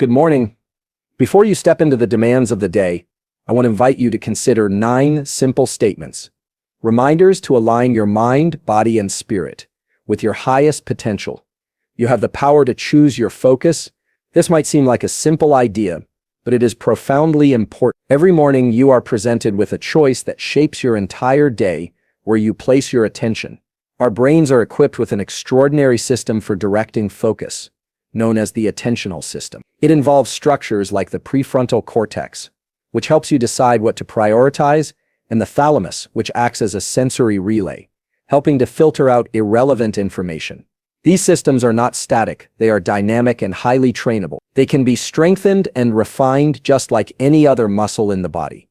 Good morning. Before you step into the demands of the day, I want to invite you to consider 9 simple statements. Reminders to align your mind, body, and spirit with your highest potential. You have the power to choose your focus. This might seem like a simple idea, but it is profoundly important. Every morning you are presented with a choice that shapes your entire day, where you place your attention. Our brains are equipped with an extraordinary system for directing focus, known as the attentional system. It involves structures like the prefrontal cortex, which helps you decide what to prioritize, and the thalamus, which acts as a sensory relay, helping to filter out irrelevant information. These systems are not static, they are dynamic and highly trainable. They can be strengthened and refined just like any other muscle in the body.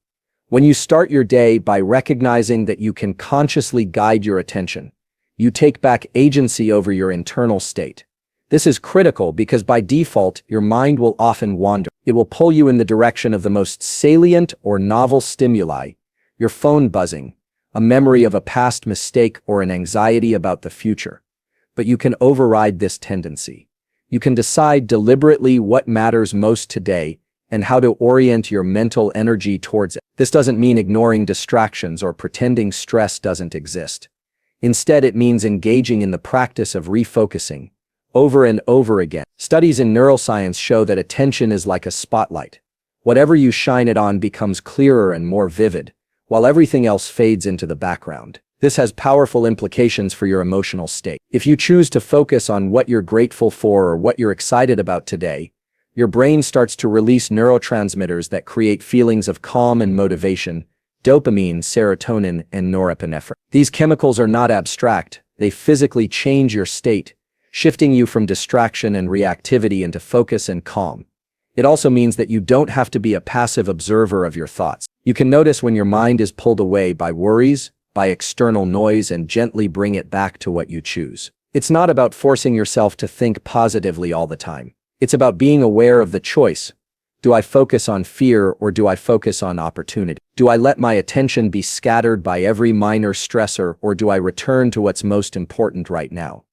When you start your day by recognizing that you can consciously guide your attention, you take back agency over your internal state. This is critical because by default, your mind will often wander. It will pull you in the direction of the most salient or novel stimuli, your phone buzzing, a memory of a past mistake, or an anxiety about the future. But you can override this tendency. You can decide deliberately what matters most today and how to orient your mental energy towards it. This doesn't mean ignoring distractions or pretending stress doesn't exist. Instead, it means engaging in the practice of refocusing over and over again. Studies in neuroscience show that attention is like a spotlight. Whatever you shine it on becomes clearer and more vivid, while everything else fades into the background. This has powerful implications for your emotional state. If you choose to focus on what you're grateful for or what you're excited about today, your brain starts to release neurotransmitters that create feelings of calm and motivation: dopamine, serotonin, and norepinephrine. These chemicals are not abstract, they physically change your state, shifting you from distraction and reactivity into focus and calm. It also means that you don't have to be a passive observer of your thoughts. You can notice when your mind is pulled away by worries, by external noise, and gently bring it back to what you choose. It's not about forcing yourself to think positively all the time. It's about being aware of the choice. Do I focus on fear or do I focus on opportunity? Do I let my attention be scattered by every minor stressor, or do I return to what's most important right now?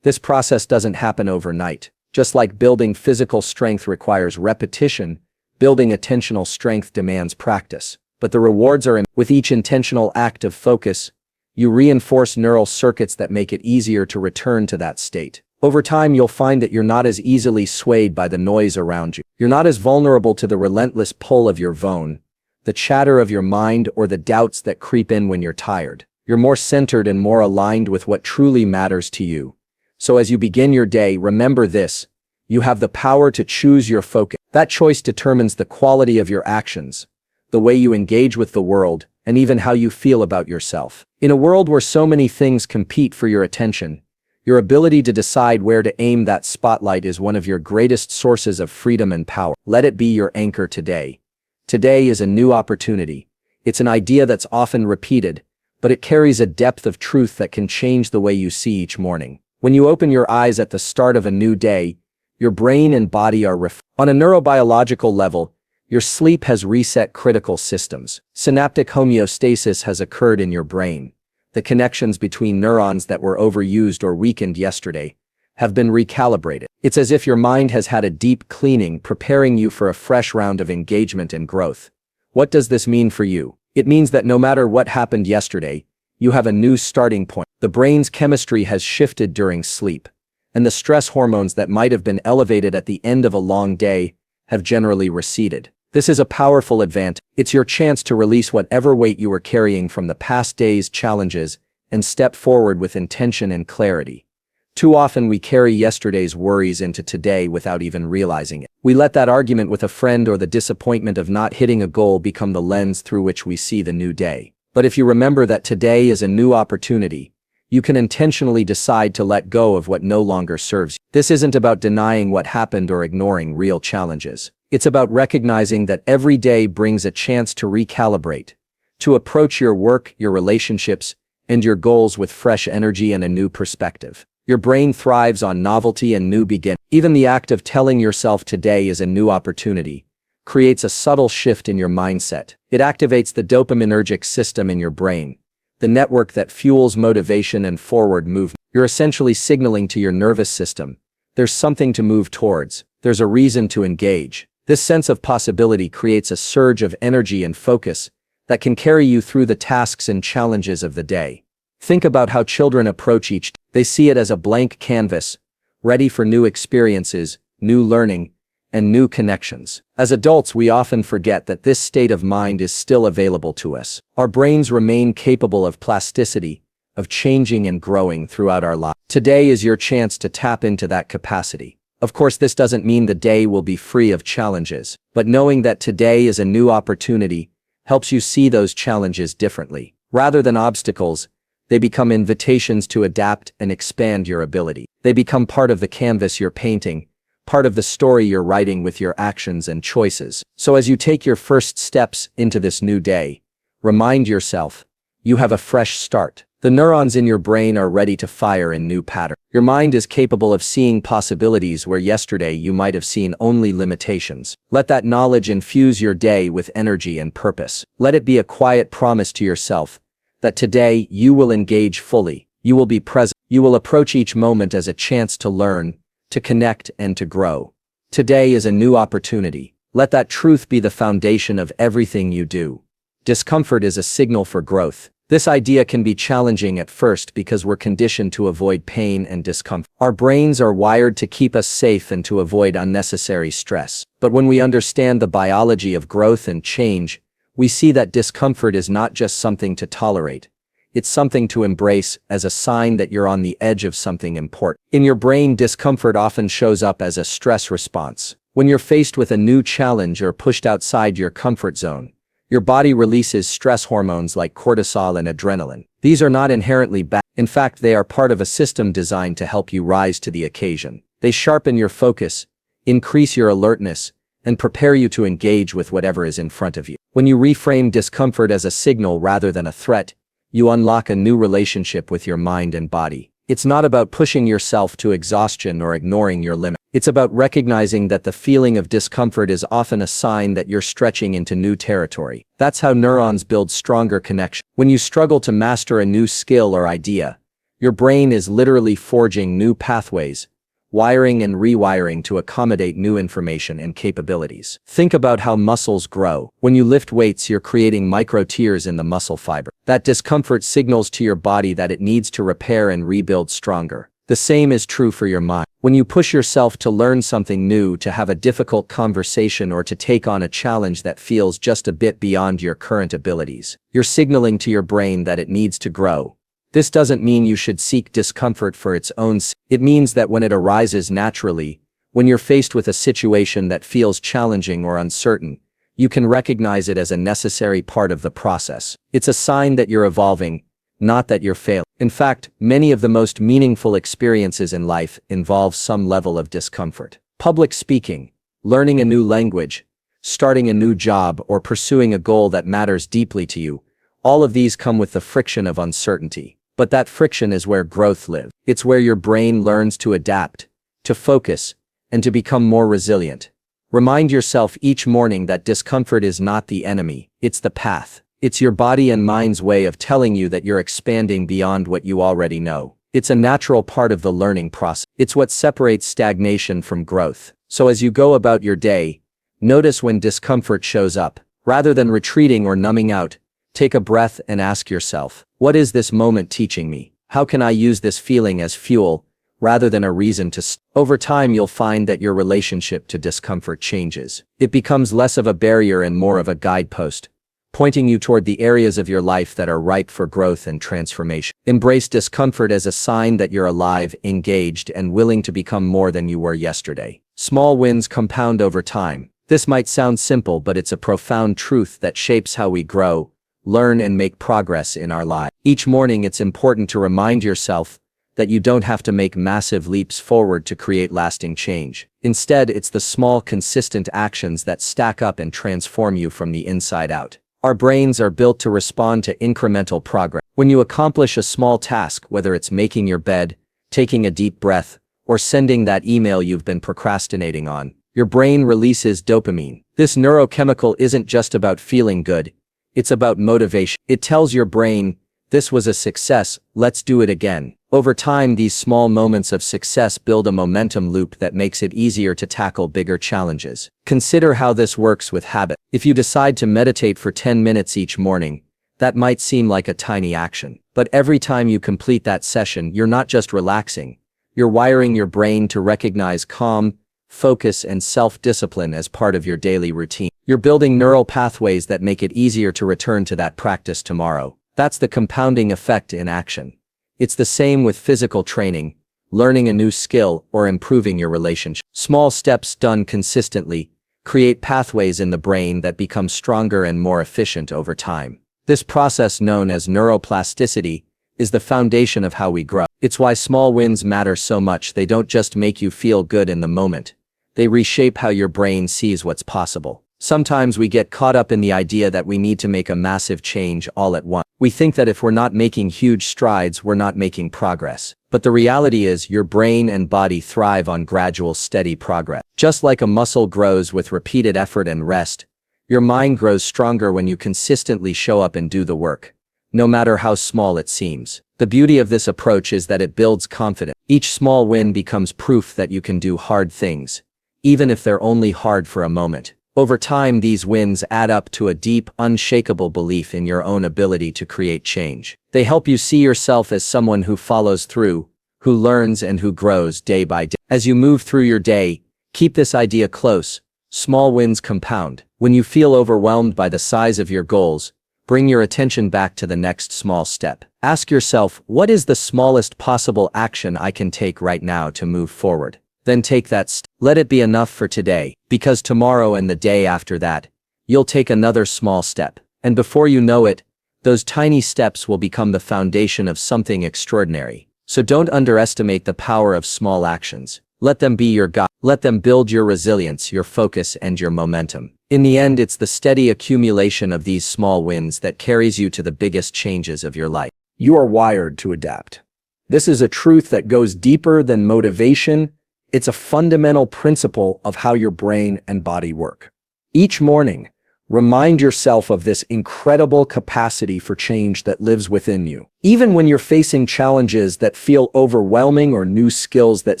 This process doesn't happen overnight. Just like building physical strength requires repetition, building attentional strength demands practice. But the rewards are with each intentional act of focus, you reinforce neural circuits that make it easier to return to that state. Over time, you'll find that you're not as easily swayed by the noise around you. You're not as vulnerable to the relentless pull of your phone, the chatter of your mind, or the doubts that creep in when you're tired. You're more centered and more aligned with what truly matters to you. So as you begin your day, remember this: you have the power to choose your focus. That choice determines the quality of your actions, the way you engage with the world, and even how you feel about yourself. In a world where so many things compete for your attention, your ability to decide where to aim that spotlight is one of your greatest sources of freedom and power. Let it be your anchor today. Today is a new opportunity. It's an idea that's often repeated, but it carries a depth of truth that can change the way you see each morning. When you open your eyes at the start of a new day, your brain and body are on a neurobiological level. Your sleep has reset critical systems. Synaptic homeostasis has occurred in your brain. The connections between neurons that were overused or weakened yesterday have been recalibrated. It's as if your mind has had a deep cleaning, preparing you for a fresh round of engagement and growth. What does this mean for you? It means that no matter what happened yesterday, you have a new starting point. The brain's chemistry has shifted during sleep, and the stress hormones that might have been elevated at the end of a long day have generally receded. This is a powerful advantage. It's your chance to release whatever weight you were carrying from the past day's challenges and step forward with intention and clarity. Too often we carry yesterday's worries into today without even realizing it. We let that argument with a friend or the disappointment of not hitting a goal become the lens through which we see the new day. But if you remember that today is a new opportunity, you can intentionally decide to let go of what no longer serves you. This isn't about denying what happened or ignoring real challenges. It's about recognizing that every day brings a chance to recalibrate, to approach your work, your relationships, and your goals with fresh energy and a new perspective. Your brain thrives on novelty and new beginnings. Even the act of telling yourself today is a new opportunity creates a subtle shift in your mindset. It activates the dopaminergic system in your brain, the network that fuels motivation and forward movement. You're essentially signaling to your nervous system, there's something to move towards. there's a reason to engage. This sense of possibility creates a surge of energy and focus that can carry you through the tasks and challenges of the day. Think about how children approach each day. They see it as a blank canvas, ready for new experiences, new learning, and new connections. As adults, we often forget that this state of mind is still available to us. Our brains remain capable of plasticity, of changing and growing throughout our lives. Today is your chance to tap into that capacity. Of course, this doesn't mean the day will be free of challenges, but knowing that today is a new opportunity helps you see those challenges differently. Rather than obstacles, they become invitations to adapt and expand your ability. They become part of the canvas you're painting, part of the story you're writing with your actions and choices. So as you take your first steps into this new day, remind yourself, you have a fresh start. The neurons in your brain are ready to fire in new patterns. Your mind is capable of seeing possibilities where yesterday you might have seen only limitations. Let that knowledge infuse your day with energy and purpose. Let it be a quiet promise to yourself that today you will engage fully, you will be present, you will approach each moment as a chance to learn, to connect, and to grow. Today is a new opportunity. Let that truth be the foundation of everything you do. Discomfort is a signal for growth. This idea can be challenging at first because we're conditioned to avoid pain and discomfort. Our brains are wired to keep us safe and to avoid unnecessary stress. But when we understand the biology of growth and change, we see that discomfort is not just something to tolerate. It's something to embrace as a sign that you're on the edge of something important. In your brain, discomfort often shows up as a stress response. When you're faced with a new challenge or pushed outside your comfort zone, your body releases stress hormones like cortisol and adrenaline. These are not inherently bad. In fact, they are part of a system designed to help you rise to the occasion. They sharpen your focus, increase your alertness, and prepare you to engage with whatever is in front of you. When you reframe discomfort as a signal rather than a threat, you unlock a new relationship with your mind and body. It's not about pushing yourself to exhaustion or ignoring your limits. It's about recognizing that the feeling of discomfort is often a sign that you're stretching into new territory. That's how neurons build stronger connections. When you struggle to master a new skill or idea, your brain is literally forging new pathways, wiring and rewiring to accommodate new information and capabilities. Think about how muscles grow. When you lift weights, you're creating micro tears in the muscle fiber. That discomfort signals to your body that it needs to repair and rebuild stronger. The same is true for your mind. When you push yourself to learn something new, to have a difficult conversation, or to take on a challenge that feels just a bit beyond your current abilities, you're signaling to your brain that it needs to grow. This doesn't mean you should seek discomfort for its own sake. It means that when it arises naturally, when you're faced with a situation that feels challenging or uncertain, you can recognize it as a necessary part of the process. It's a sign that you're evolving, not that you're failing. In fact, many of the most meaningful experiences in life involve some level of discomfort. Public speaking, learning a new language, starting a new job, or pursuing a goal that matters deeply to you, all of these come with the friction of uncertainty. But that friction is where growth lives. It's where your brain learns to adapt, to focus, and to become more resilient. Remind yourself each morning that discomfort is not the enemy, it's the path. It's your body and mind's way of telling you that you're expanding beyond what you already know. It's a natural part of the learning process. It's what separates stagnation from growth. So as you go about your day, notice when discomfort shows up. Rather than retreating or numbing out, take a breath and ask yourself, what is this moment teaching me? How can I use this feeling as fuel, rather than a reason to Over time, you'll find that your relationship to discomfort changes. It becomes less of a barrier and more of a guidepost, pointing you toward the areas of your life that are ripe for growth and transformation. Embrace discomfort as a sign that you're alive, engaged, and willing to become more than you were yesterday. Small wins compound over time. This might sound simple, but it's a profound truth that shapes how we grow, learn, and make progress in our lives. Each morning, it's important to remind yourself that you don't have to make massive leaps forward to create lasting change. Instead, it's the small, consistent actions that stack up and transform you from the inside out. Our brains are built to respond to incremental progress. When you accomplish a small task, whether it's making your bed, taking a deep breath, or sending that email you've been procrastinating on, your brain releases dopamine. This neurochemical isn't just about feeling good, it's about motivation. It tells your brain, This was a success, let's do it again. Over time, these small moments of success build a momentum loop that makes it easier to tackle bigger challenges. Consider how this works with habit. If you decide to meditate for 10 minutes each morning, that might seem like a tiny action. But every time you complete that session, you're not just relaxing, you're wiring your brain to recognize calm, focus, and self-discipline as part of your daily routine. You're building neural pathways that make it easier to return to that practice tomorrow. That's the compounding effect in action. It's the same with physical training, learning a new skill, or improving your relationship. Small steps done consistently create pathways in the brain that become stronger and more efficient over time. This process, known as neuroplasticity, is the foundation of how we grow. It's why small wins matter so much. They don't just make you feel good in the moment. They reshape how your brain sees what's possible. Sometimes we get caught up in the idea that we need to make a massive change all at once. We think that if we're not making huge strides, we're not making progress. But the reality is, your brain and body thrive on gradual, steady progress. Just like a muscle grows with repeated effort and rest, your mind grows stronger when you consistently show up and do the work, no matter how small it seems. The beauty of this approach is that it builds confidence. Each small win becomes proof that you can do hard things, even if they're only hard for a moment. Over time, these wins add up to a deep, unshakable belief in your own ability to create change. They help you see yourself as someone who follows through, who learns, and who grows day by day. As you move through your day, keep this idea close. Small wins compound. When you feel overwhelmed by the size of your goals, bring your attention back to the next small step. Ask yourself, what is the smallest possible action I can take right now to move forward? Then take that step. Let it be enough for today, because tomorrow and the day after that, you'll take another small step. And before you know it, those tiny steps will become the foundation of something extraordinary. So don't underestimate the power of small actions. Let them be your guide. Let them build your resilience, your focus, and your momentum. In the end, it's the steady accumulation of these small wins that carries you to the biggest changes of your life. You are wired to adapt. This is a truth that goes deeper than motivation. It's a fundamental principle of how your brain and body work. Each morning, remind yourself of this incredible capacity for change that lives within you. Even when you're facing challenges that feel overwhelming or new skills that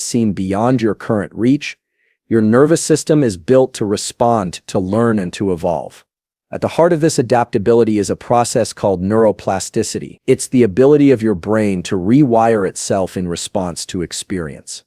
seem beyond your current reach, your nervous system is built to respond, to learn, and to evolve. At the heart of this adaptability is a process called neuroplasticity. It's the ability of your brain to rewire itself in response to experience.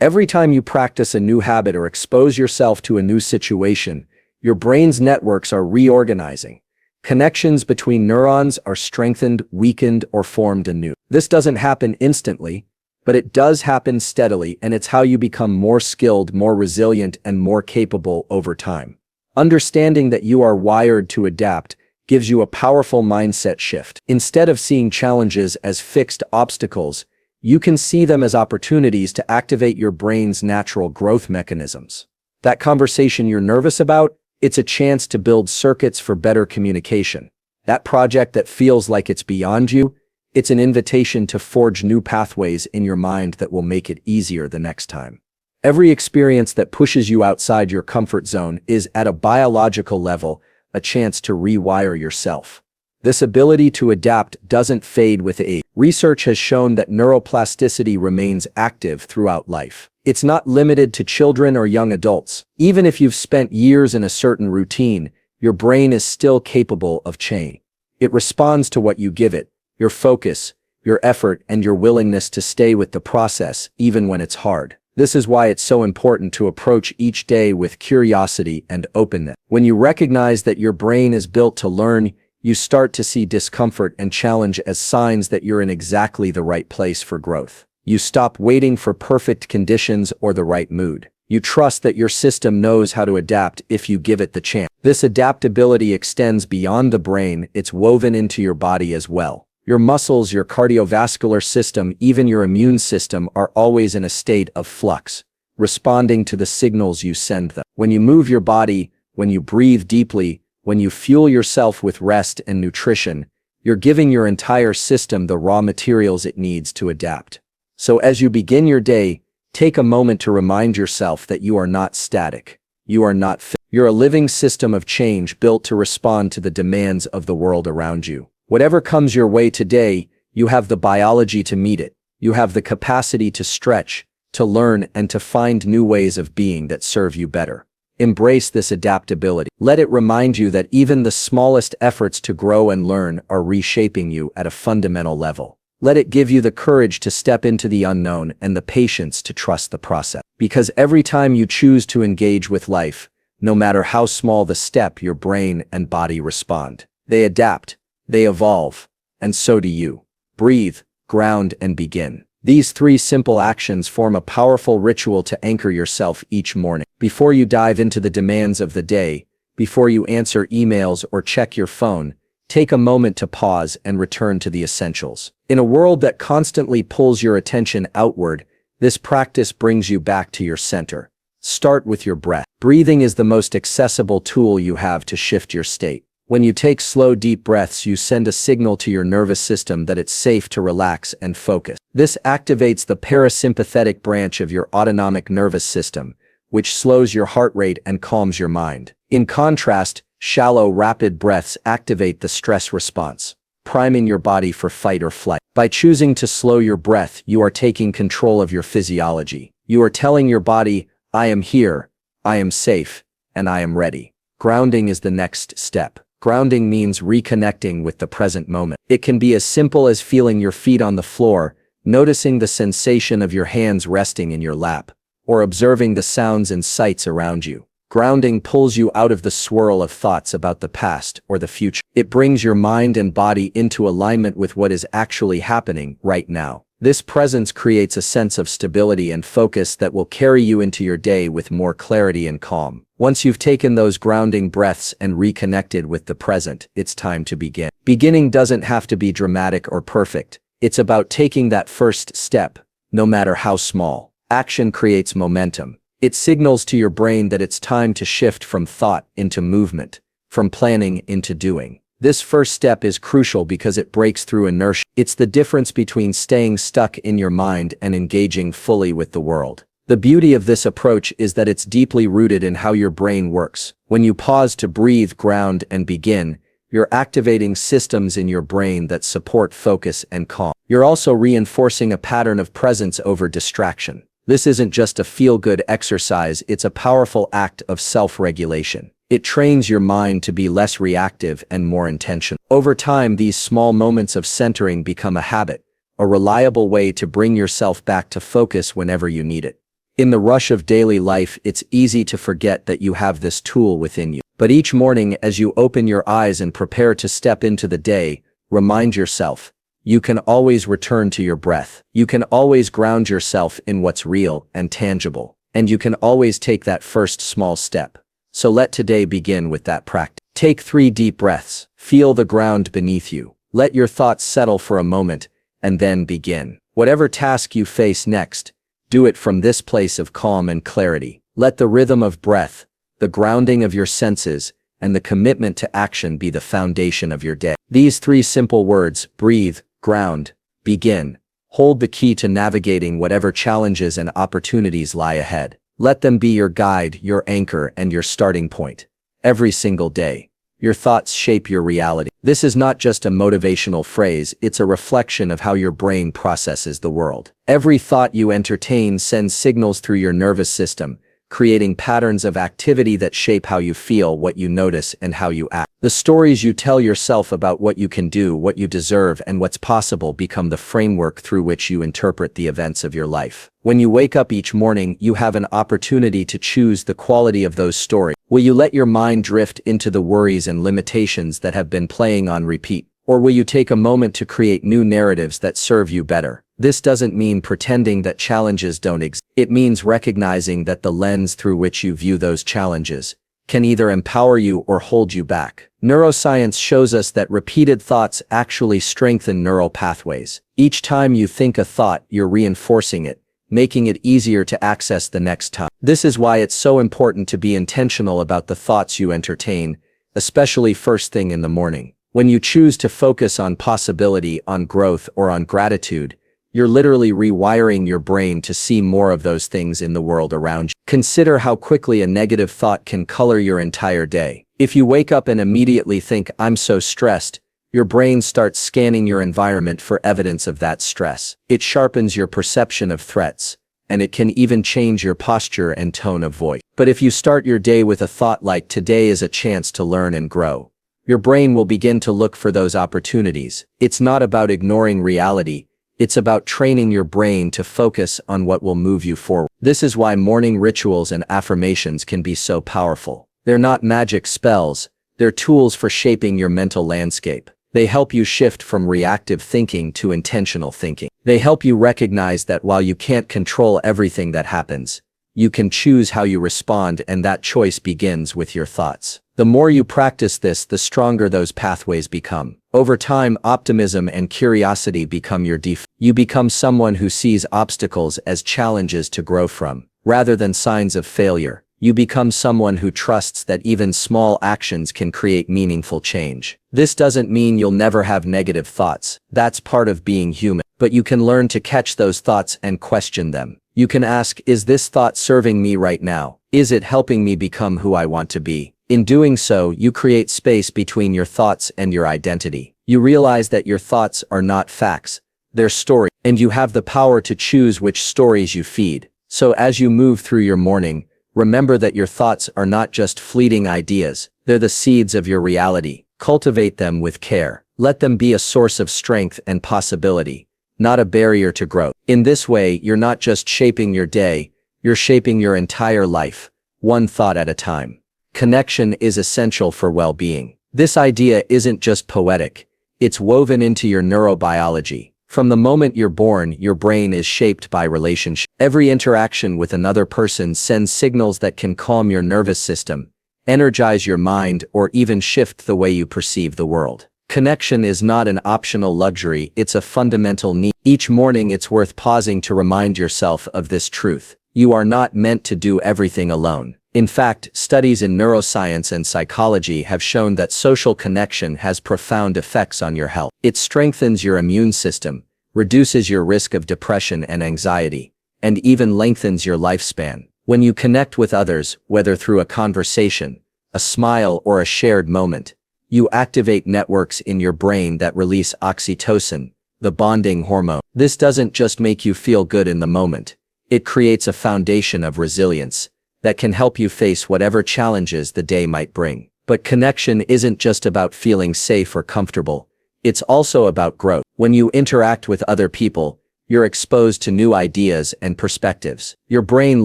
Every time you practice a new habit or expose yourself to a new situation, your brain's networks are reorganizing. Connections between neurons are strengthened, weakened, or formed anew. This doesn't happen instantly, but it does happen steadily, and it's how you become more skilled, more resilient, and more capable over time. Understanding that you are wired to adapt gives you a powerful mindset shift. Instead of seeing challenges as fixed obstacles, you can see them as opportunities to activate your brain's natural growth mechanisms. That conversation you're nervous about, it's a chance to build circuits for better communication. That project that feels like it's beyond you, it's an invitation to forge new pathways in your mind that will make it easier the next time. Every experience that pushes you outside your comfort zone is, at a biological level, a chance to rewire yourself. This ability to adapt doesn't fade with age. Research has shown that neuroplasticity remains active throughout life. It's not limited to children or young adults. Even if you've spent years in a certain routine, your brain is still capable of change. It responds to what you give it, your focus, your effort, and your willingness to stay with the process, even when it's hard. This is why it's so important to approach each day with curiosity and openness. When you recognize that your brain is built to learn, you start to see discomfort and challenge as signs that you're in exactly the right place for growth. You stop waiting for perfect conditions or the right mood. You trust that your system knows how to adapt if you give it the chance. This adaptability extends beyond the brain, it's woven into your body as well. Your muscles, your cardiovascular system, even your immune system are always in a state of flux, responding to the signals you send them. When you move your body, when you breathe deeply, when you fuel yourself with rest and nutrition, you're giving your entire system the raw materials it needs to adapt. So as you begin your day, take a moment to remind yourself that you are not static. You are not fixed. You're a living system of change built to respond to the demands of the world around you. Whatever comes your way today, you have the biology to meet it. You have the capacity to stretch, to learn, and to find new ways of being that serve you better. Embrace this adaptability. Let it remind you that even the smallest efforts to grow and learn are reshaping you at a fundamental level. Let it give you the courage to step into the unknown and the patience to trust the process. Because every time you choose to engage with life, no matter how small the step, your brain and body respond. They adapt, they evolve, and so do you. Breathe, ground, and begin. These 3 simple actions form a powerful ritual to anchor yourself each morning. Before you dive into the demands of the day, before you answer emails or check your phone, take a moment to pause and return to the essentials. In a world that constantly pulls your attention outward, this practice brings you back to your center. Start with your breath. Breathing is the most accessible tool you have to shift your state. When you take slow, deep breaths, you send a signal to your nervous system that it's safe to relax and focus. This activates the parasympathetic branch of your autonomic nervous system, which slows your heart rate and calms your mind. In contrast, shallow, rapid breaths activate the stress response, priming your body for fight or flight. By choosing to slow your breath, you are taking control of your physiology. You are telling your body, I am here, I am safe, and I am ready. Grounding is the next step. Grounding means reconnecting with the present moment. It can be as simple as feeling your feet on the floor, noticing the sensation of your hands resting in your lap, or observing the sounds and sights around you. Grounding pulls you out of the swirl of thoughts about the past or the future. It brings your mind and body into alignment with what is actually happening right now. This presence creates a sense of stability and focus that will carry you into your day with more clarity and calm. Once you've taken those grounding breaths and reconnected with the present, it's time to begin. Beginning doesn't have to be dramatic or perfect. It's about taking that first step, no matter how small. Action creates momentum. It signals to your brain that it's time to shift from thought into movement, from planning into doing. This first step is crucial because it breaks through inertia. It's the difference between staying stuck in your mind and engaging fully with the world. The beauty of this approach is that it's deeply rooted in how your brain works. When you pause to breathe, ground, and begin, you're activating systems in your brain that support focus and calm. You're also reinforcing a pattern of presence over distraction. This isn't just a feel-good exercise, it's a powerful act of self-regulation. It trains your mind to be less reactive and more intentional. Over time, these small moments of centering become a habit, a reliable way to bring yourself back to focus whenever you need it. In the rush of daily life, it's easy to forget that you have this tool within you. But each morning, as you open your eyes and prepare to step into the day, remind yourself, you can always return to your breath. You can always ground yourself in what's real and tangible. And you can always take that first small step. So let today begin with that practice. Take 3 deep breaths. Feel the ground beneath you. Let your thoughts settle for a moment, and then begin. Whatever task you face next, do it from this place of calm and clarity. Let the rhythm of breath, the grounding of your senses, and the commitment to action be the foundation of your day. These 3 simple words, breathe, ground, begin, hold the key to navigating whatever challenges and opportunities lie ahead. Let them be your guide, your anchor, and your starting point. Every single day, your thoughts shape your reality. This is not just a motivational phrase, it's a reflection of how your brain processes the world. Every thought you entertain sends signals through your nervous system, creating patterns of activity that shape how you feel, what you notice, and how you act. The stories you tell yourself about what you can do, what you deserve, and what's possible become the framework through which you interpret the events of your life. When you wake up each morning, you have an opportunity to choose the quality of those stories. Will you let your mind drift into the worries and limitations that have been playing on repeat? Or will you take a moment to create new narratives that serve you better? This doesn't mean pretending that challenges don't exist. It means recognizing that the lens through which you view those challenges can either empower you or hold you back. Neuroscience shows us that repeated thoughts actually strengthen neural pathways. Each time you think a thought, you're reinforcing it, making it easier to access the next time. This is why it's so important to be intentional about the thoughts you entertain, especially first thing in the morning. When you choose to focus on possibility, on growth, or on gratitude, you're literally rewiring your brain to see more of those things in the world around you. Consider how quickly a negative thought can color your entire day. If you wake up and immediately think, I'm so stressed, your brain starts scanning your environment for evidence of that stress. It sharpens your perception of threats, and it can even change your posture and tone of voice. But if you start your day with a thought like today is a chance to learn and grow, your brain will begin to look for those opportunities. It's not about ignoring reality. It's about training your brain to focus on what will move you forward. This is why morning rituals and affirmations can be so powerful. They're not magic spells. They're tools for shaping your mental landscape. They help you shift from reactive thinking to intentional thinking. They help you recognize that while you can't control everything that happens, you can choose how you respond, and that choice begins with your thoughts. The more you practice this, the stronger those pathways become. Over time, optimism and curiosity become your default. You become someone who sees obstacles as challenges to grow from, rather than signs of failure. You become someone who trusts that even small actions can create meaningful change. This doesn't mean you'll never have negative thoughts. That's part of being human. But you can learn to catch those thoughts and question them. You can ask, is this thought serving me right now? Is it helping me become who I want to be? In doing so, you create space between your thoughts and your identity. You realize that your thoughts are not facts, they're stories, and you have the power to choose which stories you feed. So as you move through your morning, remember that your thoughts are not just fleeting ideas, they're the seeds of your reality. Cultivate them with care. Let them be a source of strength and possibility, not a barrier to growth. In this way, you're not just shaping your day, you're shaping your entire life, one thought at a time. Connection is essential for well-being. This idea isn't just poetic, it's woven into your neurobiology. From the moment you're born, your brain is shaped by relationship. Every interaction with another person sends signals that can calm your nervous system, energize your mind, or even shift the way you perceive the world. Connection is not an optional luxury, it's a fundamental need. Each morning it's worth pausing to remind yourself of this truth. You are not meant to do everything alone. In fact, studies in neuroscience and psychology have shown that social connection has profound effects on your health. It strengthens your immune system, reduces your risk of depression and anxiety, and even lengthens your lifespan. When you connect with others, whether through a conversation, a smile, or a shared moment, you activate networks in your brain that release oxytocin, the bonding hormone. This doesn't just make you feel good in the moment. It creates a foundation of resilience that can help you face whatever challenges the day might bring. But connection isn't just about feeling safe or comfortable. It's also about growth. When you interact with other people, you're exposed to new ideas and perspectives. Your brain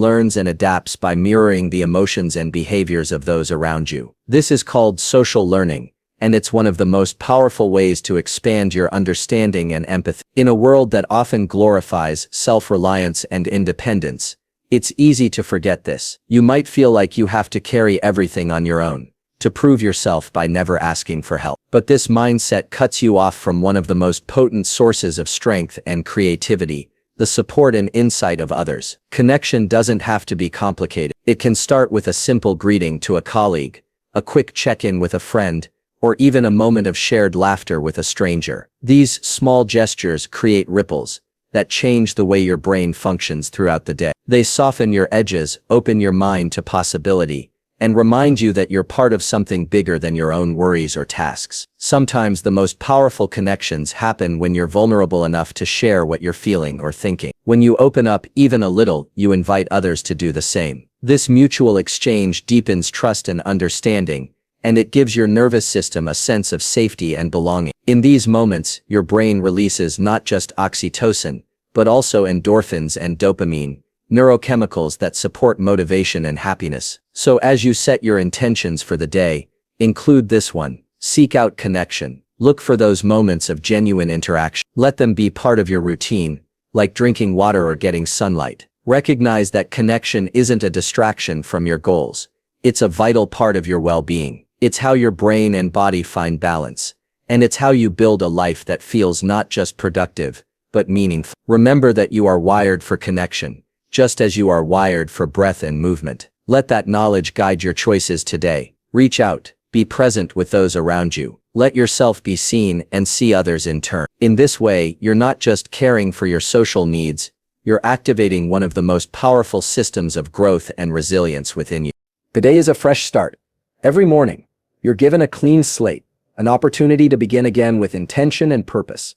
learns and adapts by mirroring the emotions and behaviors of those around you. This is called social learning, and it's one of the most powerful ways to expand your understanding and empathy. In a world that often glorifies self-reliance and independence, it's easy to forget this. You might feel like you have to carry everything on your own, to prove yourself by never asking for help. But this mindset cuts you off from one of the most potent sources of strength and creativity, the support and insight of others. Connection doesn't have to be complicated. It can start with a simple greeting to a colleague, a quick check-in with a friend, or even a moment of shared laughter with a stranger. These small gestures create ripples that change the way your brain functions throughout the day. They soften your edges, open your mind to possibility, and remind you that you're part of something bigger than your own worries or tasks. Sometimes the most powerful connections happen when you're vulnerable enough to share what you're feeling or thinking. When you open up even a little, you invite others to do the same. This mutual exchange deepens trust and understanding, and it gives your nervous system a sense of safety and belonging. In these moments, your brain releases not just oxytocin, but also endorphins and dopamine, neurochemicals that support motivation and happiness. So as you set your intentions for the day, include this one: seek out connection. Look for those moments of genuine interaction. Let them be part of your routine, like drinking water or getting sunlight. Recognize that connection isn't a distraction from your goals. It's a vital part of your well-being. It's how your brain and body find balance, and it's how you build a life that feels not just productive, but meaningful. Remember that you are wired for connection, just as you are wired for breath and movement. Let that knowledge guide your choices today. Reach out, be present with those around you. Let yourself be seen and see others in turn. In this way, you're not just caring for your social needs, you're activating one of the most powerful systems of growth and resilience within you. The day is a fresh start. Every morning, you're given a clean slate, an opportunity to begin again with intention and purpose.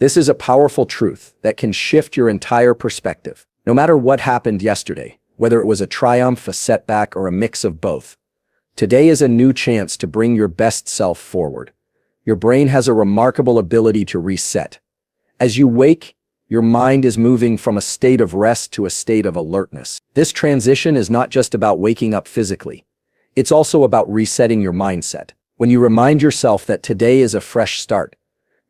This is a powerful truth that can shift your entire perspective. No matter what happened yesterday, whether it was a triumph, a setback, or a mix of both, today is a new chance to bring your best self forward. Your brain has a remarkable ability to reset. As you wake, your mind is moving from a state of rest to a state of alertness. This transition is not just about waking up physically. It's also about resetting your mindset. When you remind yourself that today is a fresh start,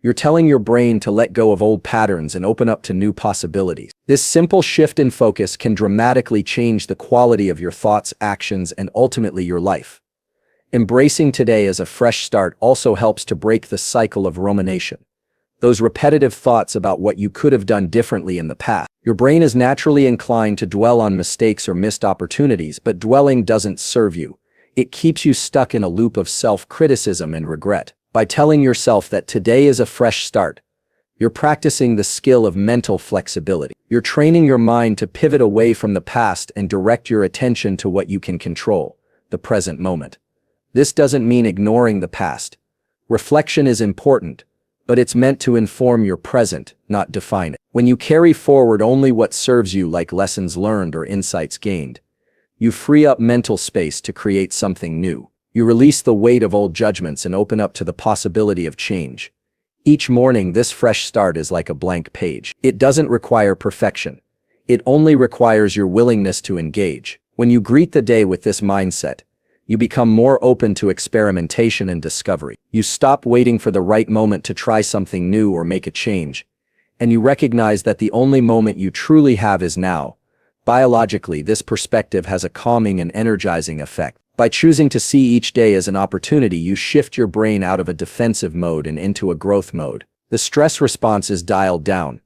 you're telling your brain to let go of old patterns and open up to new possibilities. This simple shift in focus can dramatically change the quality of your thoughts, actions, and ultimately your life. Embracing today as a fresh start also helps to break the cycle of rumination. Those repetitive thoughts about what you could have done differently in the past. Your brain is naturally inclined to dwell on mistakes or missed opportunities, but dwelling doesn't serve you. It keeps you stuck in a loop of self-criticism and regret. By telling yourself that today is a fresh start, you're practicing the skill of mental flexibility. You're training your mind to pivot away from the past and direct your attention to what you can control, the present moment. This doesn't mean ignoring the past. Reflection is important, but it's meant to inform your present, not define it. When you carry forward only what serves you, like lessons learned or insights gained, you free up mental space to create something new. You release the weight of old judgments and open up to the possibility of change. Each morning, this fresh start is like a blank page. It doesn't require perfection. It only requires your willingness to engage. When you greet the day with this mindset, you become more open to experimentation and discovery. You stop waiting for the right moment to try something new or make a change, and you recognize that the only moment you truly have is now. Biologically, this perspective has a calming and energizing effect. By choosing to see each day as an opportunity, you shift your brain out of a defensive mode and into a growth mode. The stress response is dialed down,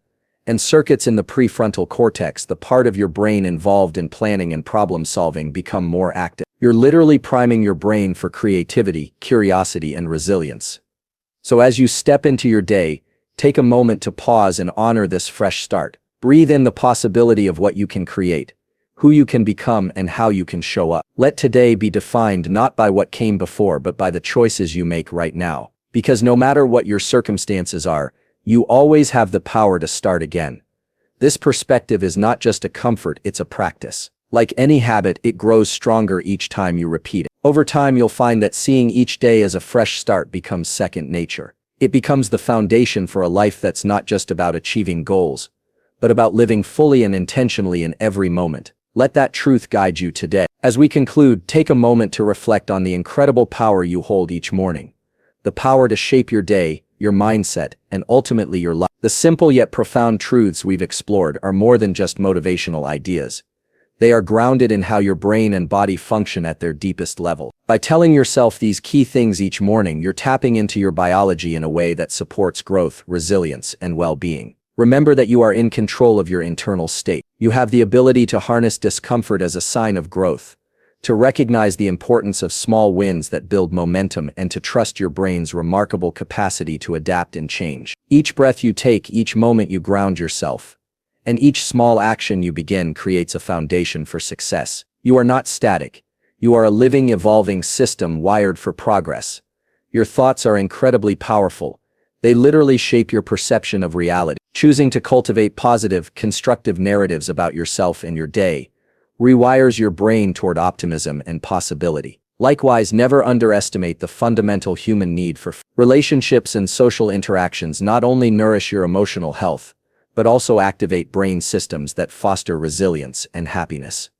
and circuits in the prefrontal cortex, the part of your brain involved in planning and problem solving, become more active. You're literally priming your brain for creativity, curiosity, and resilience. So as you step into your day, take a moment to pause and honor this fresh start. Breathe in the possibility of what you can create, who you can become, and how you can show up. Let today be defined not by what came before, but by the choices you make right now. Because no matter what your circumstances are, you always have the power to start again. This perspective is not just a comfort, it's a practice. Like any habit, it grows stronger each time you repeat it. Over time, you'll find that seeing each day as a fresh start becomes second nature. It becomes the foundation for a life that's not just about achieving goals, but about living fully and intentionally in every moment. Let that truth guide you today. As we conclude, take a moment to reflect on the incredible power you hold each morning. The power to shape your day, your mindset, and ultimately your life. The simple yet profound truths we've explored are more than just motivational ideas. They are grounded in how your brain and body function at their deepest level. By telling yourself these key things each morning, you're tapping into your biology in a way that supports growth, resilience, and well-being. Remember that you are in control of your internal state. You have the ability to harness discomfort as a sign of growth, to recognize the importance of small wins that build momentum, and to trust your brain's remarkable capacity to adapt and change. Each breath you take, each moment you ground yourself, and each small action you begin creates a foundation for success. You are not static. You are a living, evolving system wired for progress. Your thoughts are incredibly powerful. They literally shape your perception of reality. Choosing to cultivate positive, constructive narratives about yourself and your day rewires your brain toward optimism and possibility. Likewise, never underestimate the fundamental human need for relationships and social interactions. Not only nourish your emotional health, but also activate brain systems that foster resilience and happiness.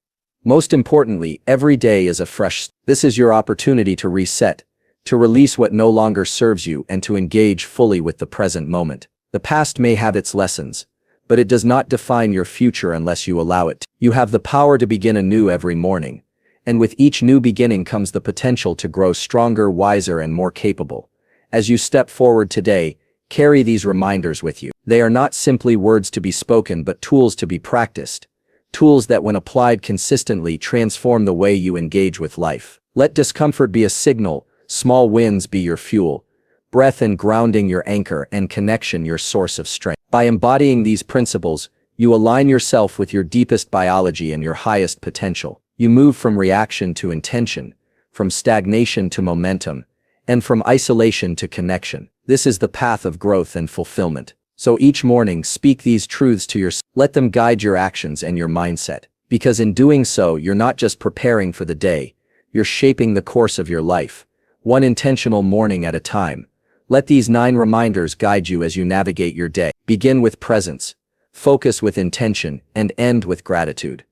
Most importantly, every day is a fresh start. This is your opportunity to reset, to release what no longer serves you, and to engage fully with the present moment. The past may have its lessons, but it does not define your future unless you allow it to. You have the power to begin anew every morning, and with each new beginning comes the potential to grow stronger, wiser, and more capable. As you step forward today, carry these reminders with you. They are not simply words to be spoken, but tools to be practiced. Tools that, when applied consistently, transform the way you engage with life. Let discomfort be a signal, small wins be your fuel, breath and grounding your anchor, and connection your source of strength. By embodying these principles, you align yourself with your deepest biology and your highest potential. You move from reaction to intention, from stagnation to momentum, and from isolation to connection. This is the path of growth and fulfillment. So each morning, speak these truths to yourself. Let them guide your actions and your mindset. Because in doing so, you're not just preparing for the day, you're shaping the course of your life, one intentional morning at a time. Let these 9 reminders guide you as you navigate your day. Begin with presence, focus with intention, and end with gratitude.